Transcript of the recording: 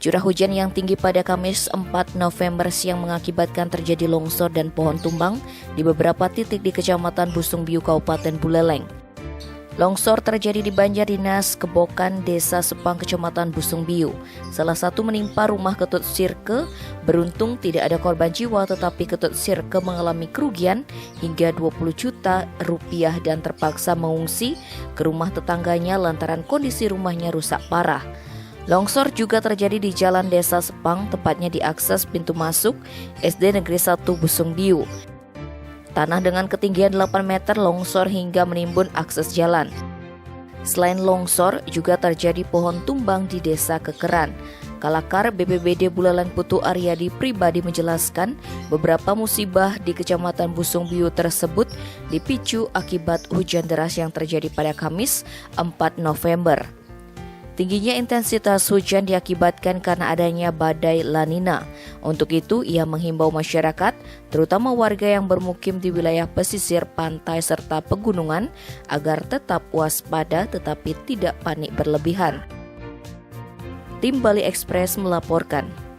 Curah hujan yang tinggi pada Kamis 4 November siang mengakibatkan terjadi longsor dan pohon tumbang di beberapa titik di Kecamatan Busungbiu, Kabupaten Buleleng. Longsor terjadi di Banjardinas, Kebokan, Desa Sepang, Kecamatan Busungbiu. Salah satu menimpa rumah Ketut Sirke. Beruntung tidak ada korban jiwa, tetapi Ketut Sirke mengalami kerugian hingga 20 juta rupiah dan terpaksa mengungsi ke rumah tetangganya lantaran kondisi rumahnya rusak parah. Longsor juga terjadi di Jalan Desa Sepang, tepatnya di akses pintu masuk SD Negeri 1 Busungbiu. Tanah dengan ketinggian 8 meter longsor hingga menimbun akses jalan. Selain longsor, juga terjadi pohon tumbang di Desa Kekeran. Kalakar BPBD Buleleng Putu Aryadi pribadi menjelaskan beberapa musibah di Kecamatan Busungbiu tersebut dipicu akibat hujan deras yang terjadi pada Kamis 4 November. Tingginya intensitas hujan diakibatkan karena adanya badai La Nina. Untuk itu, ia menghimbau masyarakat, terutama warga yang bermukim di wilayah pesisir pantai serta pegunungan, agar tetap waspada tetapi tidak panik berlebihan. Tim Bali Express melaporkan.